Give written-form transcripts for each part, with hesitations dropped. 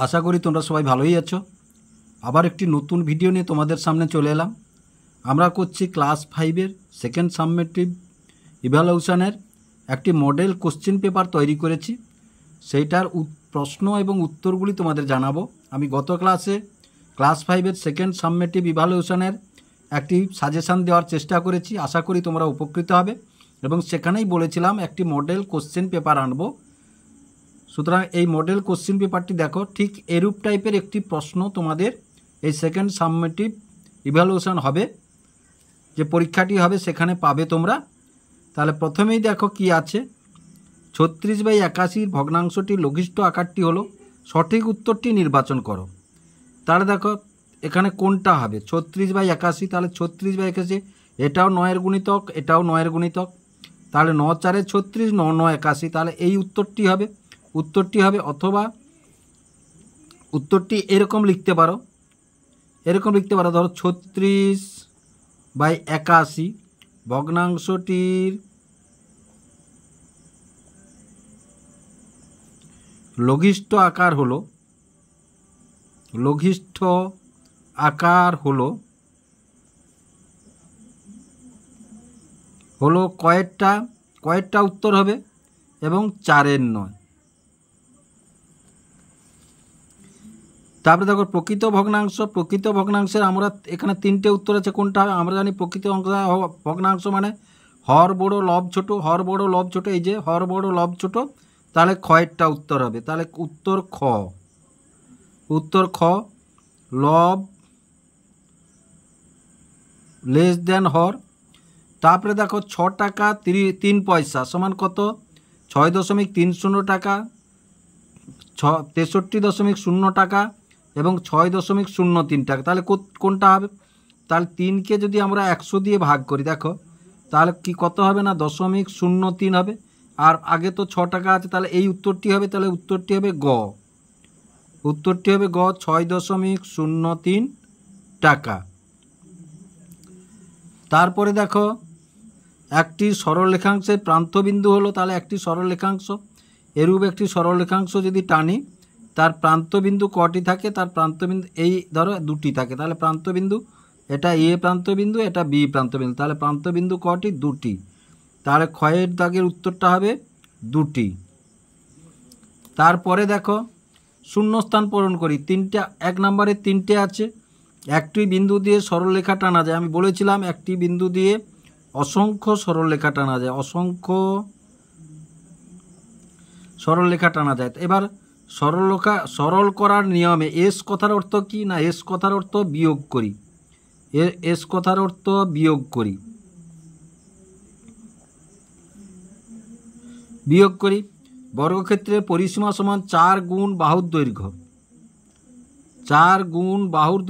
আশা করি তোমরা সবাই ভালোই আছো। আবার একটি নতুন ভিডিও নিয়ে তোমাদের সামনে চলে এলাম। আমরা করছি ক্লাস 5-এর সেকেন্ড সাবমেটিভ ইভ্যালুয়েশনের একটি মডেল কোশ্চেন পেপার তৈরি করেছি। সেইটার প্রশ্ন এবং উত্তরগুলি তোমাদের জানাবো। আমি গত ক্লাসে ক্লাস 5-এর সেকেন্ড সাবমেটিভ ইভ্যালুয়েশনের একটি সাজেশান দেওয়ার চেষ্টা করেছি। আশা করি তোমরা উপকৃত হবে এবং সেখানেই বলেছিলাম একটি মডেল কোশ্চেন পেপার আনবো। সুতরাং এই মডেল কোশ্চেন পেপারটি দেখো, ঠিক এরূপ টাইপের একটি প্রশ্ন তোমাদের এই সেকেন্ড সাবমেটিভ ইভ্যালুয়েশন হবে, যে পরীক্ষাটি হবে সেখানে পাবে তোমরা। তাহলে প্রথমেই দেখো কি আছে, 36/81 ভগ্নাংশটির লঘিষ্ঠ আকারটি হলো, সঠিক উত্তরটি নির্বাচন করো। তাহলে দেখো এখানে কোনটা হবে 36/81, তাহলে 36/81 এটাও 9-এর গুণিতক, এটাও 9-এর গুণিতক, তাহলে 9 4 36, 9 9 81, তাহলে এই উত্তরটি হবে। অথবা উত্তরটি এরকম লিখতে পারো, ধরো 36/81 ভগ্নাংশটির লঘিষ্ঠ আকার হলো কয়েকটা উত্তর হবে এবং 4-এর নয়। তারপরে দেখো প্রকৃত ভগ্নাংশের আমরা এখানে 3টে উত্তর আছে। কোনটা হবে? আমরা জানি প্রকৃত ভগ্নাংশ মানে হর বড় লব ছোট, এই যে হর বড় লব ছোট, তাহলে ক্ষয়েরটা উত্তর হবে। তাহলে উত্তর খ লব লেস দেন হর। তারপরে দেখো 6 টাকা 3 পয়সা সমান কত? 6.30 টাকা, 63.0 টাকা এবং 6.03 টাকা। তাহলে কোনটা হবে? তাহলে 3কে যদি আমরা 100 দিয়ে ভাগ করি, দেখো তাহলে কি কত হবে না 0.03 হবে। আর আগে তো 6 টাকা আছে, তাহলে এই উত্তরটি হবে। তাহলে উত্তরটি হবে গ 6.03 টাকা। তারপরে দেখো একটি সরলরেখাংশের প্রান্তবিন্দু হলো, তাহলে একটি সরলরেখাংশ, এরূপ একটি সরলরেখাংশ যদি টানি, তার প্রান্তবিন্দু কটি থাকে? তার প্রান্তবিন্দু এই ধরো 2টি থাকে। তাহলে প্রান্তবিন্দু এটা এ প্রান্তবিন্দু, এটা বি প্রান্তবিন্দু, তাহলে প্রান্তবিন্দু কটি? 2টি। তাহলে ক্ষয়ের দাগের উত্তরটা হবে 2টি। তারপরে দেখো শূন্যস্থান পূরণ করি। 1 নম্বরে 3টে আছে। একটি বিন্দু দিয়ে সরলরেখা টানা যায়। আমি বলেছিলাম একটি বিন্দু দিয়ে অসংখ্য সরলরেখা টানা যায়। এবার সরল করার নিয়মে এস কথার অর্থ কি না? এস কথার অর্থ বিয়োগ করি। বর্গক্ষেত্রের পরিসীমা সমান 4 গুণ বাহুর দৈর্ঘ্য। 4 গুণ বাহুর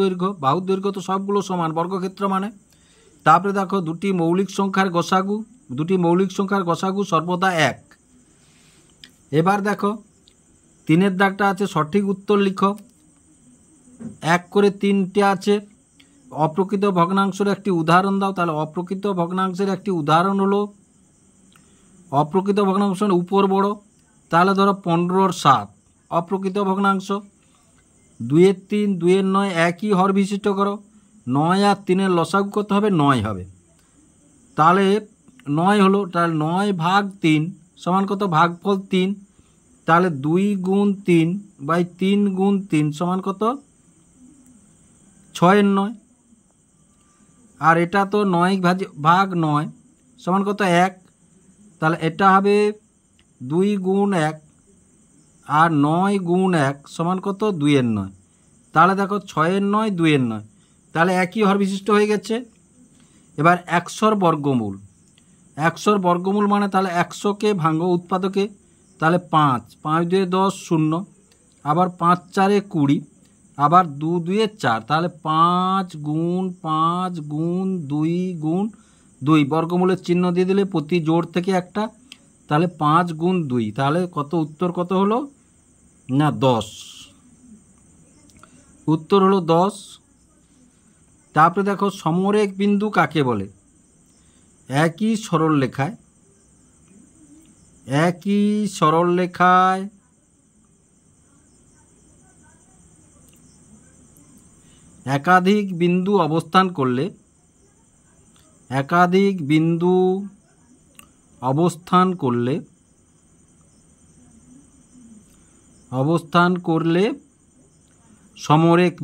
দৈর্ঘ্য তো সবগুলো সমান বর্গক্ষেত্র মানে। তারপরে দেখো দুটি মৌলিক সংখ্যার গসাগু সর্বদা 1। এবার দেখো 3-এর দাগটা আছে, সঠিক উত্তর লিখো। 1 করে 3টে আছে। অপ্রকৃত ভগ্নাংশের একটি উদাহরণ দাও। তাহলে অপ্রকৃত ভগ্নাংশের একটি উদাহরণ হলো, অপ্রকৃত ভগ্নাংশ উপর বড়, তাহলে ধরো 15/7 অপ্রকৃত ভগ্নাংশ। 2-এর 3, 2-এর 9 একই হর বিশিষ্ট করো। 9 আর 3-এর লসাগু কত হবে? 9 হবে। তাহলে 9 হলো, তাহলে 9/3 সমান কত? ভাগফল 3। তাহলে 2 গুণ 3/3 গুণ 3 সমান কত? 6/9। আর এটা তো 9/9 সমান কত? 1। তাহলে এটা হবে 2 গুণ 1 আর 9 গুণ 1 সমান কত? 2/9। তাহলে দেখো 6/9, 2/9, তাহলে একই হর বিশিষ্ট হয়ে গেছে। এবার 100-র বর্গমূল মানে, তাহলে 100কে ভাঙো উৎপাদকে, তাহলে 5 2 10 0, আবার 5 4 20, আবার 2 2 4, তাহলে 5 গুণ 5 গুণ 2 গুণ 2, বর্গমূলের চিহ্ন দিয়ে দিলে প্রতি জোড় থেকে একটা, তাহলে 5 গুণ 2, তাহলে কত? উত্তর কত হলো না 10। উত্তর হলো 10। তারপরে দেখো সমরেখ বিন্দু কাকে বলে? একই সরলরেখায় একাধিক বিন্দু অবস্থান করলে সমরেখ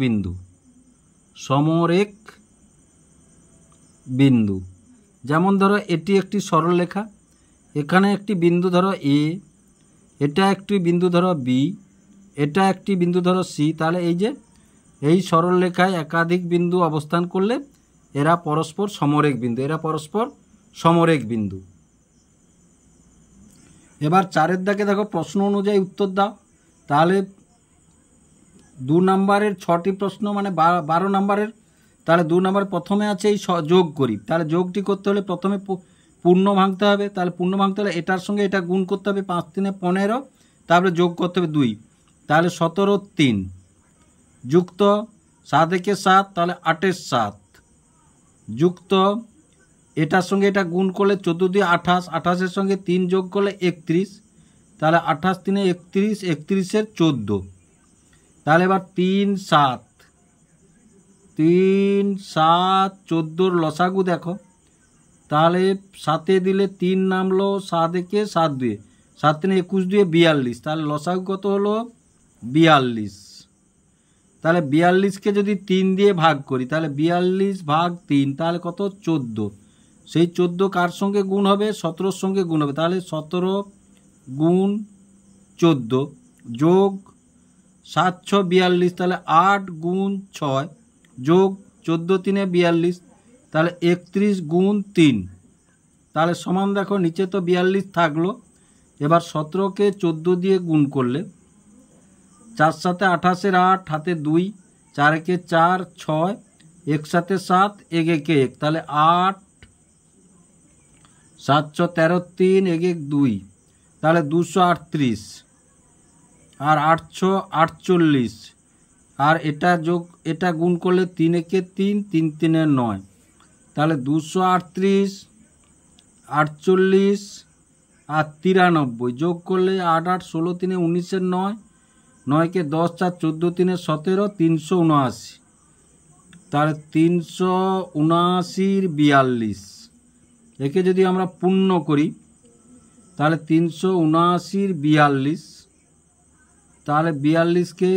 বিন্দু। যেমন ধরো এটি একটি সরলরেখা, এখানে একটি বিন্দু ধরো এ, এটা একটি বিন্দু ধরো বি, এটা একটি বিন্দু ধরো সি। তাহলে এই যে এই সরলরেখায় একাধিক বিন্দু অবস্থান করলে এরা পরস্পর সমরেখ বিন্দু। এবার 4 দাগে দেখো প্রশ্ন অনুযায়ী উত্তর দাও। তাহলে 2 নম্বরের 6টি প্রশ্ন মানে 12 নম্বরের। তাহলে 2 নম্বর প্রথমে আছে এই যোগ করি। তাহলে যোগটি করতে হলে প্রথমে পূর্ণ ভাঙতে হবে। তাহলে পূর্ণ ভাঙতে হলে এটার সঙ্গে এটা গুণ করতে হবে, 5 3 15, তারপরে যোগ করতে হবে 2। তাহলে 17 3 যুক্ত 7 1 7, তাহলে 8 7 যুক্ত এটার সঙ্গে এটা গুণ করলে 14 দিয়ে 28, 28-এর সঙ্গে 3 যোগ করলে 31, তাহলে 28 3 31, 31-এর 14। তাহলে এবার 3 7 14-র লসাগু দেখো। তাহলে 7-এ দিলে 3 নামলো, 7 1 7 2, 7 3 21 2 42। তাহলে লসাগু কত হলো? 42। তাহলে 42-কে যদি 3 দিয়ে ভাগ করি, তাহলে 42 ভাগ 3, তাহলে কত? 14। সেই 14 কার সঙ্গে গুণ হবে? 17-র সঙ্গে গুণ হবে। তাহলে 17 গুণ 14 যোগ 7 6 42, তাহলে 8 গুণ 6 যোগ 14 3 42, তাহলে 31 গুণ 3। তাহলে সমান দেখো, নিচে তো 42 থাকলো। এবার 17-কে 14 দিয়ে গুণ করলে 4 7 28-এর 8, হাতে 2, 4 1 4 6, 1 7 7, 1 1 1, তাহলে 8 7 13 3 1 1 2, তাহলে 238, আর 8 48, আর এটা গুণ করলে 3 1 3 3 3 9, তাহলে 238 48 আর 93 যোগ করলে 8 8 16 3 19-এর 9, 9-কে 10 4 14 3 17, 379। তাহলে 379-র 42, একে যদি আমরা পূর্ণ করি তাহলে 379-র 42, তাহলে 42-কে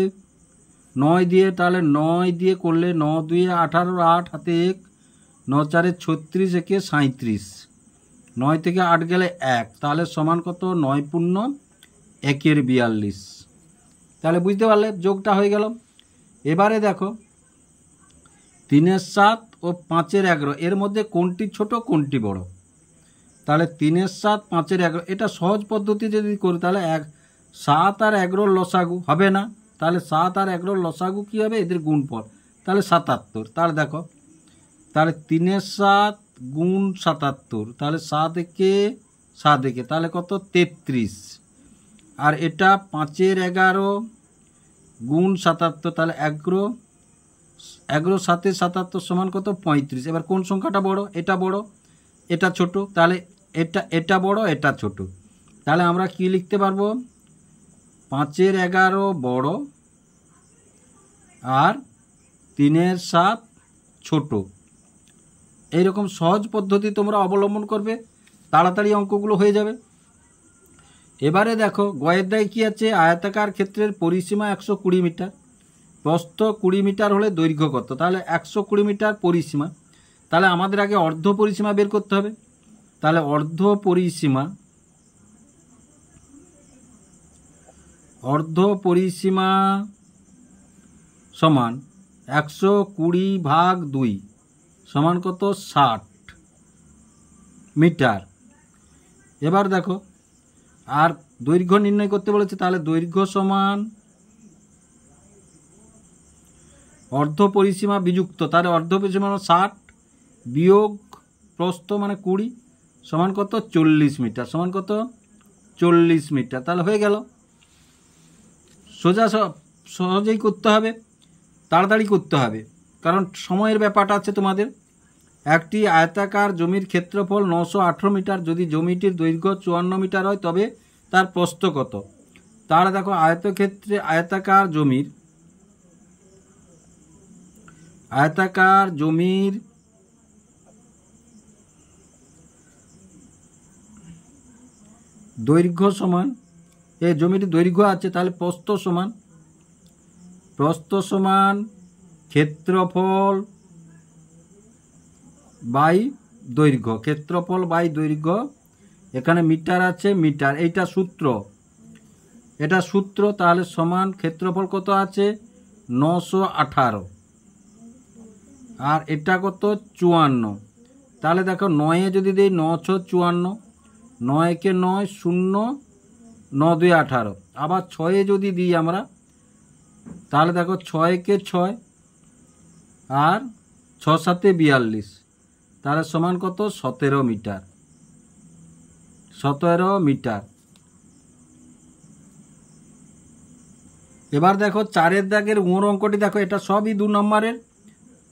9 দিয়ে, তাহলে 9 দিয়ে করলে 9 2 18, 8 হাতে 1, 9 4 36, 1 37, 9 থেকে 8 গেলে 1, তাহলে সমান কত? 9 পূর্ণ 1-এর 42। তাহলে বুঝতে পারলে যোগটা হয়ে গেল। এবারে দেখো 3-এর 7 ও 5-এর 11, এর মধ্যে কোনটি ছোট কোনটি বড়? তাহলে 3-এর 7 5-এর 11, এটা সহজ পদ্ধতি যদি করি তাহলে 7 আর 11-র লসাগু হবে না। তাহলে 7 আর 11-র লসাগু কী হবে? এদের গুণফল, তাহলে 77। তাহলে দেখো, তাহলে 3-এর 7 গুণ 77, তাহলে 7 1 7 1, তাহলে কত? 33। আর এটা 5-এর 11 গুণ 77, তাহলে 11 7 77 সমান কত? 35। এবার কোন সংখ্যাটা বড়? এটা বড়, এটা ছোট। তাহলে এটা বড়, এটা ছোট। তাহলে আমরা কি লিখতে পারবো? 5-এর 11 বড় আর 3-এর 7 ছোট। এইরকম সহজ পদ্ধতি তোমরা অবলম্বন করবে, তাড়াতাড়ি অঙ্কগুলো হয়ে যাবে। এবারে দেখো গয়ের দাগে কী আছে? আয়তাকার ক্ষেত্রের পরিসীমা 120 মিটার, প্রস্থ 20 মিটার হলে দৈর্ঘ্য কত? তাহলে 120 মিটার পরিসীমা। তাহলে আমাদের আগে অর্ধ পরিসীমা বের করতে হবে। তাহলে অর্ধ পরিসীমা সমান 120 ভাগ 2 সমান কত? 60 মিটার। এবার দেখো আর দৈর্ঘ্য নির্ণয় করতে বলেছে। তাহলে দৈর্ঘ্য সমান অর্ধ পরিসীমা বিযুক্ত, তাহলে অর্ধ পরিসীমা 60 বিয়োগ প্রস্থ মানে 20 সমান কত? 40 মিটার। সমান কত? 40 মিটার। তাহলে হয়ে গেল। সহজেই করতে হবে, তাড়াতাড়ি করতে হবে, কারণ সময়ের ব্যাপারটা আছে তোমাদের। একটি আয়তাকার জমির ক্ষেত্রফল 918 মিটার, যদি জমিটির দৈর্ঘ্য 54 মিটার হয় তবে তার প্রস্থ কত? তাহলে দেখো আয়তাকার আয়তাকার জমির দৈর্ঘ্য সমান, এই জমির দৈর্ঘ্য আছে, তাহলে প্রস্থ সমান ক্ষেত্রফল বাই দৈর্ঘ্য, ক্ষেত্রফল বাই দৈর্ঘ্য। এখানে মিটার আছে, মিটার, এইটা সূত্র, তাহলে সমান ক্ষেত্রফল কত আছে 918, আর এটা কত 54। তাহলে দেখো 9 যদি দিই 9 × 54, 9 কে 9, 0, 9 2 18, আবার 6 যদি দিই আমরা, তাহলে দেখো 6 কে 6 আর 6 7 42, তাহলে সমান কত 17 মিটার, 17 মিটার। এবার দেখো 4 দাগের অঙ্কটি দেখো, এটা সবই 2 নম্বরের।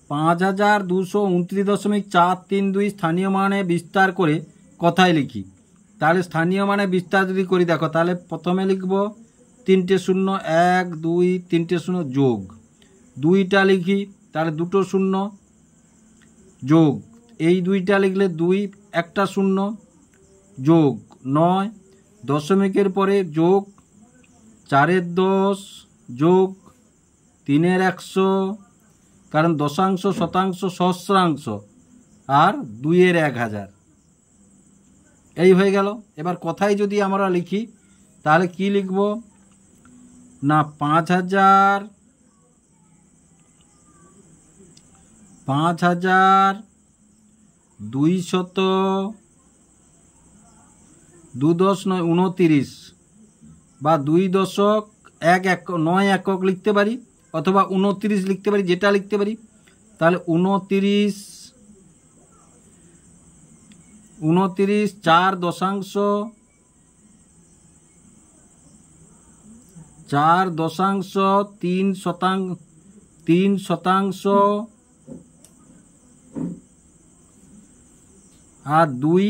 5229.432 স্থানীয় মানে বিস্তার করে কথায় লিখি। তাহলে স্থানীয় মানে বিস্তার যদি করি দেখো, তাহলে প্রথমে লিখব 3টে 0, 1 2 3টে 0 যোগ 2টা লিখি, তাহলে 2টো 0 যোগ এই 2টা লিখলে 2 একটা 0 যোগ 9, দশমিকের পরে যোগ 4 10 যোগ 3 100, কারণ দশাংশ শতাংশ সহস্রাংশ, আর 2 1000, এই হয়ে গেল। এবার কথায় যদি আমরা লিখি তাহলে কি লিখব না 5229 বা 2.1 একক লিখতে পারি, অথবা 29 লিখতে পারি, যেটা লিখতে পারি। তাহলে 29 4 দশাংশ 3 শতাংশ আর 2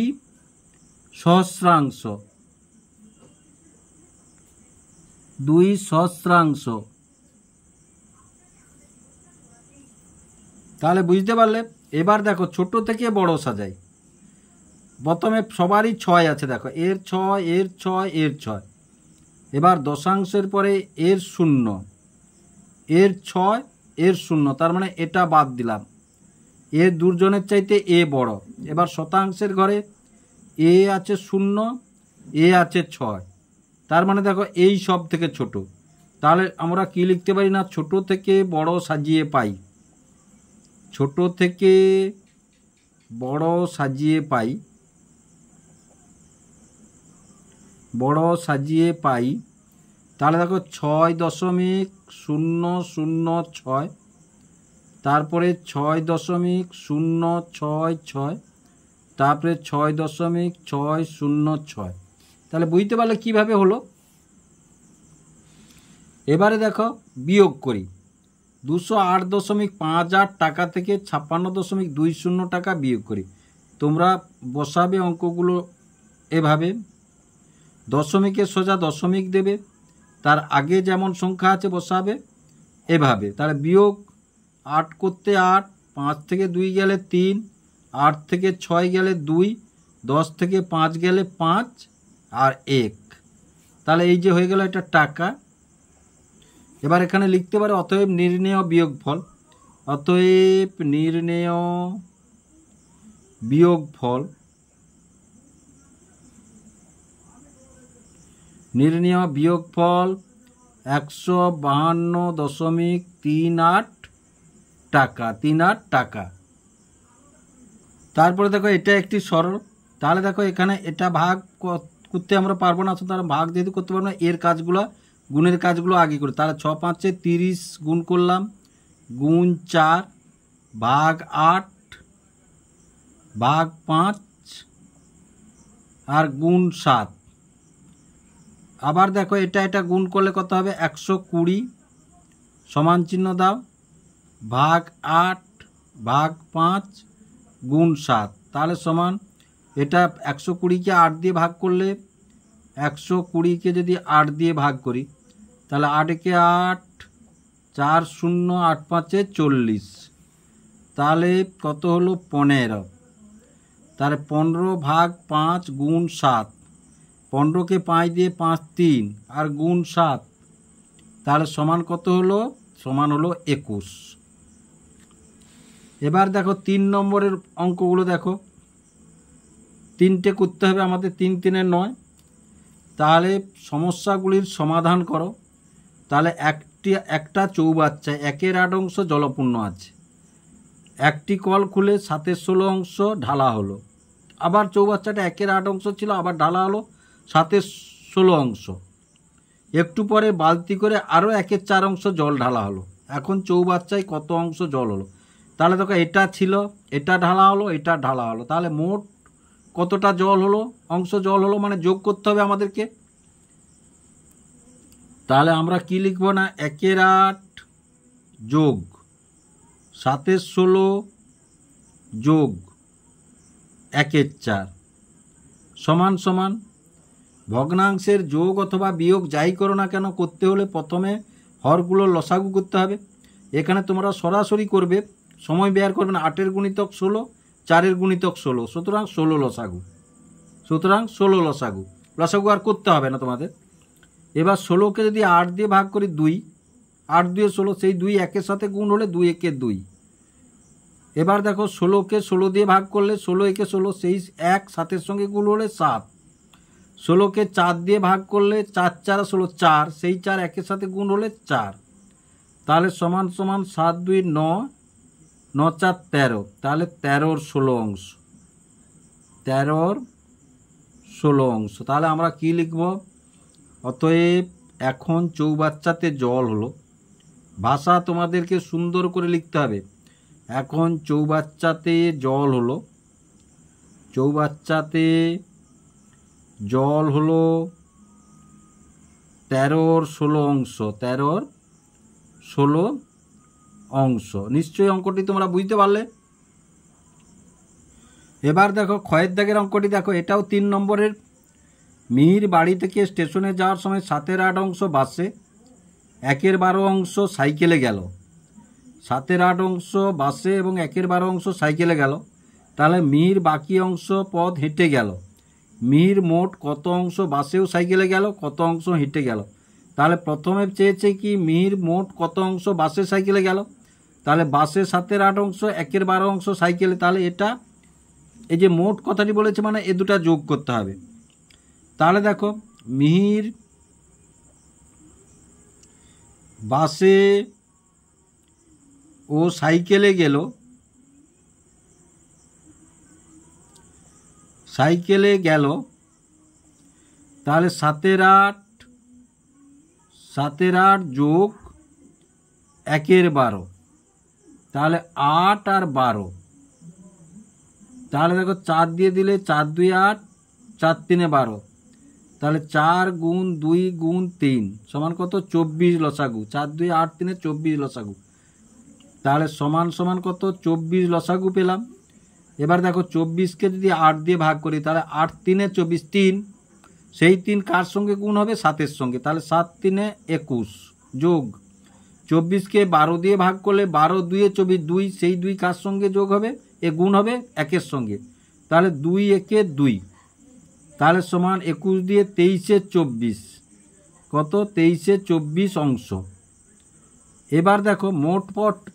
সহস্রাংশ, তাহলে বুঝতে পারলে। এবার দেখো ছোট থেকে বড় সাজাই। প্রথমে সবারই 6 আছে, দেখো এর 6 এর 6 এর 6, এবার দশাংশের পরে এর 0 এর 6 এর 0, তার মানে এটা বাদ দিলাম, এর দুজনের চাইতে এ বড়। এবার শতাংশের ঘরে এ আছে 0, এ আছে 6, তার মানে দেখো এই সব থেকে ছোট। তাহলে আমরা কি লিখতে পারি না ছোট থেকে বড় সাজিয়ে পাই, ছোট থেকে বড় সাজিয়ে পাই, তাহলে দেখো 6.006, তারপরে 6.066, তারপরে 6.606। তাহলে বুঝতে পারলে কিভাবে হলো। এবারে দেখো বিয়োগ করি। 208.58 টাকা থেকে 56.20 টাকা বিয়োগ করি। তোমরা বসাবে অঙ্কগুলো এভাবে, দশমিকের সোজা দশমিক দেবে, তার আগে যেমন সংখ্যা আছে বসাবে এভাবে। তাহলে বিয়োগ 8 করতে 8, 5 থেকে 2 গেলে 3, 8 থেকে 6 গেলে 2, 10 থেকে 5 গেলে 5 আর 1, তাহলে এই যে হয়ে গেল এটা টাকা। এবার এখানে লিখতে পারে অতএব নির্ণেয় বিয়োগফল, অতএব নির্ণেয় বিয়োগফল, নির্ণেয় বিয়োগফল 152.38 টাকা, 38 টাকা। তারপরে দেখো এটা একটি সরল, তাহলে দেখো এখানে এটা ভাগ করতে আমরা পারবো না, সুতরাং ভাগ যেহেতু করতে পারবো না, এর কাজগুলো গুণের কাজগুলো আগে করি। তাহলে 6 5 30 গুণ করলাম, গুণ 4 ভাগ 8 ভাগ 5 আর গুণ 7। আবার দেখো এটা গুণ করলে কত হবে 120, সমান চিহ্ন দাও, ভাগ 8 ভাগ 5 গুণ 7, তাহলে সমান এটা 120কে 8 দিয়ে ভাগ করলে, 120কে যদি 8 দিয়ে ভাগ করি তাহলে 8 কে 8, 4 0 8 5 40, তাহলে কত হলো 15। তাহলে 15 ভাগ 5 গুণ 7, 15কে 5 দিয়ে 5 3 আর গুণ 7, তাহলে সমান কত হলো? সমান হলো 21। এবার দেখো 3 নম্বরের অঙ্কগুলো দেখো, 3টে করতে হবে আমাদের, 3 3 9। তাহলে সমস্যাগুলির সমাধান করো। তাহলে একটা চৌবাচ্চায় 1/8 অংশ জলপূর্ণ আছে, একটি কল খুলে 7/16 অংশ ঢালা হলো। আবার চৌবাচ্চাটা 1/8 অংশ ছিল, আবার ঢালা হলো 7/16 অংশ। একটু পরে বালতি করে আরও 1/4 অংশ জল ঢালা হলো। এখন চৌবাচ্চায় কত অংশ জল হলো? তাহলে দেখো এটা ছিল, এটা ঢালা হলো, এটা ঢালা হলো, তাহলে মোট কতটা জল হলো, অংশ জল হলো, মানে যোগ করতে হবে আমাদেরকে। তাহলে আমরা কি লিখব না, 1/8 যোগ 7/16 যোগ 1/4 সমান সমান ভগ্নাংশের যোগ অথবা বিয়োগ যাই করো না কেন, করতে হলে প্রথমে হরগুলো লসাগু করতে হবে। এখানে তোমরা সরাসরি করবে, সময় ব্যয় করবে না। 8 গুণিতক 16, 4 গুণিতক 16, সুতরাং 16 লসাগু। সুতরাং 16 লসাগু, লসাগু আর করতে হবে না তোমাদের। এবার 16কে যদি 8 দিয়ে ভাগ করি 2, 8 2 16, সেই 2 1-এর সাথে গুণ হলে 2 1 2। এবার দেখো 16কে 16 দিয়ে ভাগ করলে 16 1 16, সেই 1 7-এর সঙ্গে গুণ হলে 7। 16কে 4 দিয়ে ভাগ করলে 4 4 16, 4, সেই 4 1-এর সাথে গুণ হলে 4। তাহলে সমান সমান 7 2 9, 9 4 13, তাহলে 13 16 অংশ, 13 16 অংশ। তাহলে আমরা কি লিখব? অতএব এখন চৌবাচ্চাতে জল হলো, ভাষা তোমাদেরকে সুন্দর করে লিখতে হবে। এখন চৌবাচ্চাতে জল হলো, চৌবাচ্চাতে জল হলো 13 16 অংশ, 13 16 অংশ। নিশ্চয়ই অঙ্কটি তোমরা বুঝতে পারলে। এবার দেখো ক্ষয়ের দাগের অঙ্কটি দেখো, এটাও 3 নম্বরের। মিহির বাড়ি থেকে স্টেশনে যাওয়ার সময় 7/8 অংশ বাসে, 1/12 অংশ সাইকেলে গেল। 7/8 অংশ বাসে এবং 1/12 অংশ সাইকেলে গেল। তাহলে মিহির বাকি অংশ পথ হেঁটে গেল। মিহির মোট কত অংশ বাসেও সাইকেলে গেল, কত অংশ হেঁটে গেল? তাহলে প্রথমে চেয়েছে কি মিহির মোট কত অংশ বাসে সাইকেলে গেল। তাহলে বাসে 7/8 অংশ, 1/12 অংশ সাইকেলে। তাহলে এটা, এই যে মোট কথাটি বলেছে মানে এ দুটা যোগ করতে হবে। তাহলে দেখো মিহির বাসে ও সাইকেলে গেল, সাইকেলে গেল। তাহলে 7/8 যোগ 1/12, তাহলে 8 আর 12। তাহলে দেখো 4 দিয়ে দিলে 4 2 8, 4 3 12, তাহলে 4 গুণ 2 গুণ 3 সমান কত? 24 লসাগু। 4 2 8 3 24 লসাগু। তাহলে সমান সমান কত? 24 লসাগু পেলাম। এবার দেখো 24কে যদি 8 দিয়ে ভাগ করি, তাহলে 8 3 24, 3, সেই 3 কার সঙ্গে গুণ হবে? 7-এর সঙ্গে। তাহলে 7 3 21 যোগ 24কে 12 দিয়ে ভাগ করলে 12 2 24, 2, সেই 2 কার সঙ্গে যোগ হবে? এ গুণ হবে 1-এর সঙ্গে। তাহলে 2 1 2, তাহলে সমান 21 দিয়ে 23 24, কত? 23 24 অংশ। এবার দেখো মোট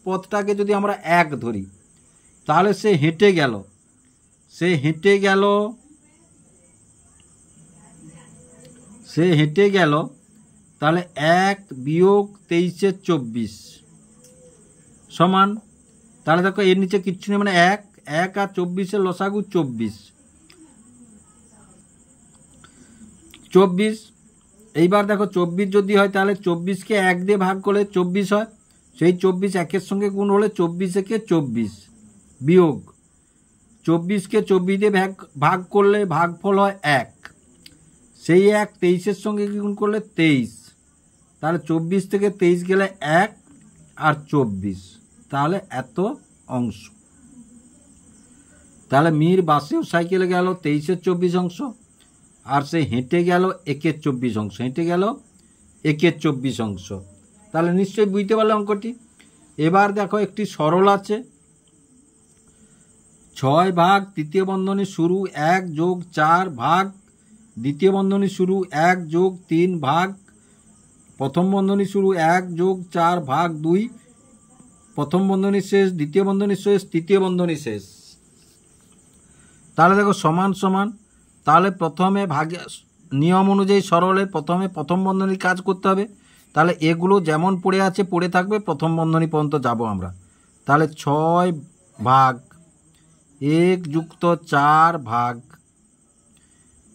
পথটাকে যদি আমরা 1 ধরি, তাহলে সে হেঁটে গেল, সে হেঁটে গেল, সে হেঁটে গেল। তাহলে 1 বিয়োগ 23 24 সমান, তাহলে দেখো এর নিচে কিচ্ছু নেই, মানে 1 1 আর 24-এর লসাগু 24 24। এইবার দেখো 24 যদি হয়, তাহলে 24কে 1 দিয়ে ভাগ করলে 24 হয়, সেই 24 1-এর সঙ্গে গুণ হলে 24 একে 24 বিয়োগ 24কে 24 দিয়ে ভাগ করলে ভাগফল হয় 1, সেই 1 23-এর সঙ্গে গুণ করলে 23, তাহলে 24 থেকে 23 গেলে 1 আর 24, তাহলে এত অংশ। তাহলে মিহির বাসেও সাইকেলে গেল 23 24 অংশ, আর সে হেঁটে গেল 1 24 অংশ, হেঁটে গেল 1 24 অংশ। তাহলে নিশ্চয়ই বুঝতে পারলে অঙ্কটি। এবার দেখো একটি সরল আছে, 6 ভাগ তৃতীয় বন্ধনী শুরু 1 যোগ 4 ভাগ দ্বিতীয় বন্ধনী শুরু 1 যোগ 3 ভাগ প্রথম বন্ধনী শুরু 1 যোগ 4 ভাগ 2 প্রথম বন্ধনী শেষ দ্বিতীয় বন্ধনী শেষ তৃতীয় বন্ধনী শেষ। তাহলে দেখো সমান সমান, তাহলে প্রথমে ভাগে নিয়ম অনুযায়ী সরলের প্রথমে প্রথম বন্ধনীর কাজ করতে হবে। তাহলে এগুলো যেমন পড়ে আছে পড়ে থাকবে, প্রথম বন্ধনী পর্যন্ত যাব আমরা। তাহলে 6 ভাগ 1 যুক্ত 4 ভাগ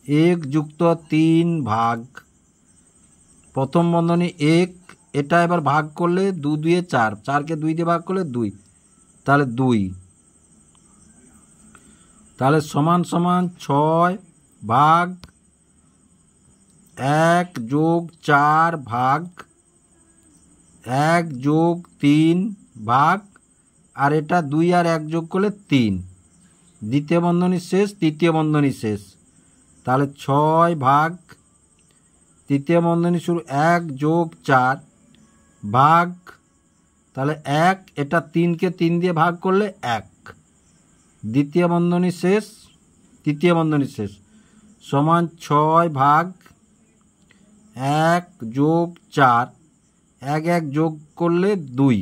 1 যুক্ত 3 ভাগ প্রথম বন্ধনী 1, এটা এবার ভাগ করলে 2 2 4, 4কে 2 দিয়ে ভাগ করলে 2, তাহলে 2, তাহলে সমান সমান 6 ভাগ 1 যোগ 4 ভাগ 1 যোগ 3 ভাগ, আর এটা 2 আর 1 যোগ করলে 3, দ্বিতীয় বন্ধনী শেষ তৃতীয় বন্ধনী শেষ। তাহলে 6 ভাগ তৃতীয় বন্ধনী শুরু 1 যোগ 4 ভাগ, তাহলে 1, এটা 3কে 3 দিয়ে ভাগ করলে 1, দ্বিতীয় বন্ধনী শেষ তৃতীয় বন্ধনী শেষ সমান 6 ভাগ 1 যোগ 4, 1 1 যোগ করলে 2,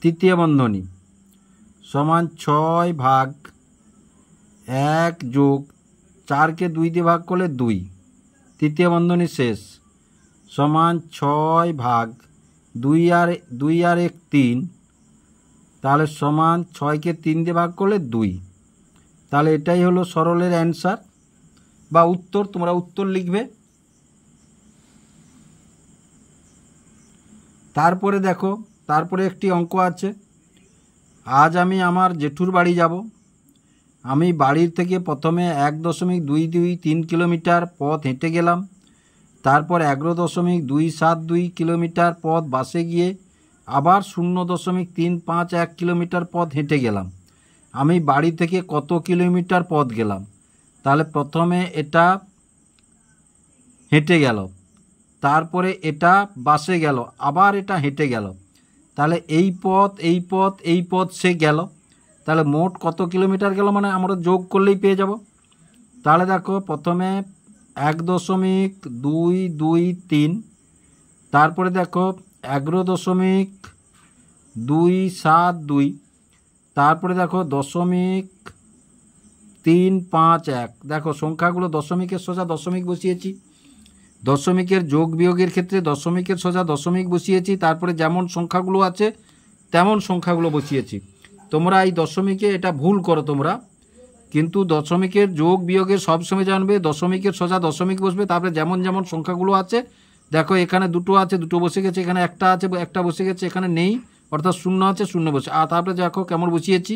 তৃতীয় বন্ধনী সমান 6 ভাগ 1 যোগ 4কে 2 দিয়ে ভাগ করলে 2, তৃতীয় বন্ধনী শেষ সমান 6 ভাগ 2 আর 1 3, তাহলে সমান 6কে 3 দিয়ে ভাগ করলে 2। তাহলে এটাই হলো সরলের অ্যান্সার বা উত্তর। তোমরা উত্তর লিখবে। তারপরে দেখো, তারপরে একটি অঙ্ক আছে। আজ আমি আমার জেঠুর বাড়ি যাব। আমি বাড়ির থেকে প্রথমে 1.223 কিলোমিটার পথ হেঁটে গেলাম। তারপর 11.272 কিলোমিটার পথ বাসে গিয়ে আবার 0.351 কিলোমিটার পথ হেঁটে গেলাম। আমি বাড়ি থেকে কত কিলোমিটার পথ গেলাম? তাহলে প্রথমে এটা হেঁটে গেল, তারপরে এটা বাসে গেল, আবার এটা হেঁটে গেল। তাহলে এই পথ এই পথ এই পথ সে গেল। তাহলে মোট কত কিলোমিটার গেল মানে আমরা যোগ করলেই পেয়ে যাব। তাহলে দেখো প্রথমে 1.223, তারপরে দেখো 11.272, তারপরে দেখো 0.351। দেখো সংখ্যাগুলো দশমিকের সোজা দশমিক বসিয়েছি, দশমিকের যোগ বিয়োগের ক্ষেত্রে দশমিকের সোজা দশমিক বসিয়েছি, তারপরে যেমন সংখ্যাগুলো আছে তেমন সংখ্যাগুলো বসিয়েছি। তোমরা এই দশমিকে এটা ভুল করো তোমরা, কিন্তু দশমিকের যোগ বিয়োগের সবসময় জানবে দশমিকের সোজা দশমিক বসবে। তারপরে যেমন যেমন সংখ্যাগুলো আছে, দেখো এখানে দুটো আছে দুটো বসে গেছে, এখানে একটা আছে একটা বসে গেছে, এখানে নেই অর্থাৎ শূন্য আছে শূন্য বসে। আর তারপরে দেখো কেমন বসিয়েছি।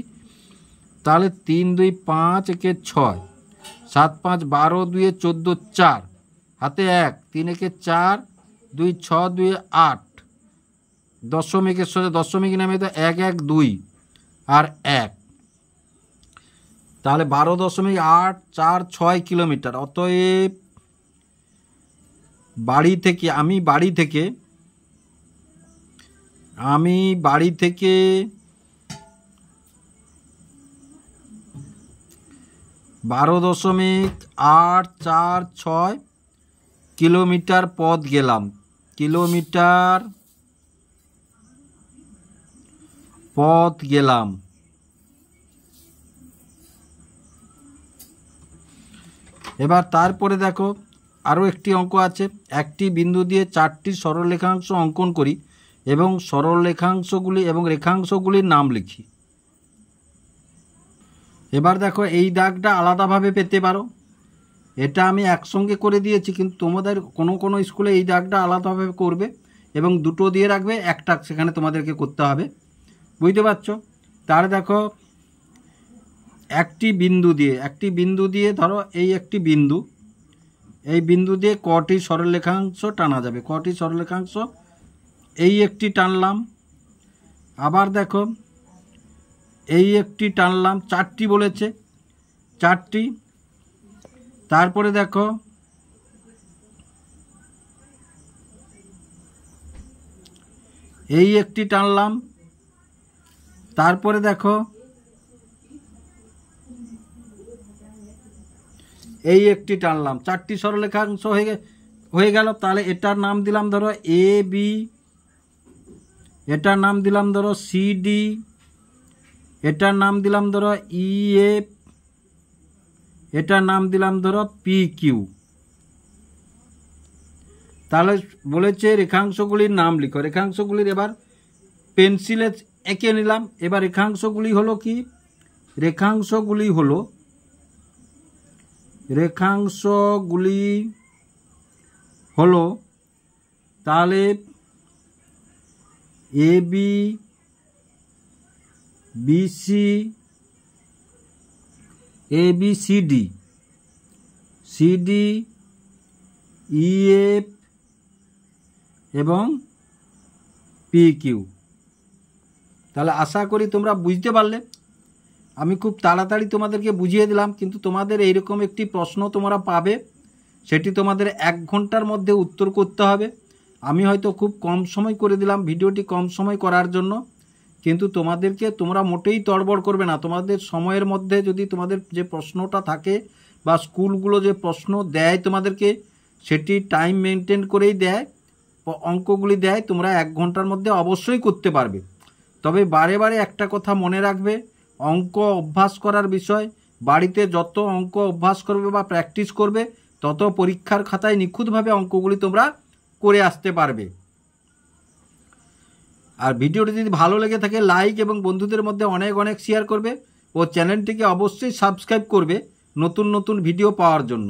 তাহলে 3 2 5 1 6, 7 5 12 2 14 4, হাতে 1, 3 1 4, 2 6 2 8, দশমিকের সোজা দশমিক নামে তো 1 1 2 আর 1, তাহলে 12.846 কিলোমিটার। অতএব বাড়ি থেকে আমি বাড়ি থেকে 12.846 কিলোমিটার পথ গেলাম। কিলোমিটার পথ গেলাম। এবার তারপরে দেখো আরও একটি অঙ্ক আছে। একটি বিন্দু দিয়ে 4টি সরলরেখাংশ অঙ্কন করি এবং সরলরেখাংশগুলি এবং রেখাংশগুলির নাম লিখি। এবার দেখো এই দাগটা আলাদাভাবে পেতে পারো, এটা আমি একসঙ্গে করে দিয়েছি, কিন্তু তোমাদের কোনো কোনো স্কুলে এই দাগটা আলাদাভাবে করবে এবং দুটো দিয়ে রাখবে, একটা সেখানে তোমাদেরকে করতে হবে, বুঝতে পারছো? তাহলে দেখো একটি বিন্দু দিয়ে ধরো এই একটি বিন্দু, এই বিন্দু দিয়ে কটি সরলরেখাংশ টানা যাবে? কটি সরলরেখাংশ? এই একটি টানলাম, আবার দেখো এই একটি টানলাম, 4টি বলেছে, 4টি। তারপরে দেখো এই একটি টানলাম, তারপরে দেখো এই একটি টানলাম, 4টি সরলরেখাংশ হয়ে গেল। তাহলে এটার নাম দিলাম ধরো এ বি, এটার নাম দিলাম ধরো সিডি, এটার নাম দিলাম ধরো ইএফ, এটার নাম দিলাম ধরো পি কিউ। তাহলে বলেছে রেখাংশগুলির নাম লিখো। রেখাংশগুলির এবার পেন্সিলে এঁকে নিলাম। এবার রেখাংশগুলি হলো কি? রেখাংশগুলি হলো তাহলে A B, BC, A B CD, CD, EF এবং পি কিউ। তাহলে আশা করি তোমরা বুঝতে পারলে। আমি খুব তাড়াতাড়ি তোমাদেরকে বুঝিয়ে দিলাম, কিন্তু তোমাদের এইরকম একটি প্রশ্ন তোমরা পাবে, সেটি তোমাদের 1 ঘন্টার মধ্যে উত্তর করতে হবে। আমি হয়তো খুব কম সময় করে দিলাম, ভিডিওটি কম সময় করার জন্য, কিন্তু তোমরা মোটেই তড়বড় করবে না। তোমাদের সময়ের মধ্যে যদি তোমাদের যে প্রশ্নটা থাকে বা স্কুলগুলো যে প্রশ্ন দেয় তোমাদেরকে, সেটি টাইম মেনটেন করেই দেয়, অঙ্কগুলি দেয়, তোমরা 1 ঘন্টার মধ্যে অবশ্যই করতে পারবে। তবে বারে বারে একটা কথা মনে রাখবে, অঙ্ক অভ্যাস করার বিষয়। বাড়িতে যত অঙ্ক অভ্যাস করবে বা প্র্যাকটিস করবে, তত পরীক্ষার খাতায় নিখুঁতভাবে অঙ্কগুলি তোমরা করে আসতে পারবে। আর ভিডিওটি যদি ভালো লেগে থাকে লাইক এবং বন্ধুদের মধ্যে অনেক অনেক শেয়ার করবে ও চ্যানেলটিকে অবশ্যই সাবস্ক্রাইব করবে নতুন নতুন ভিডিও পাওয়ার জন্য।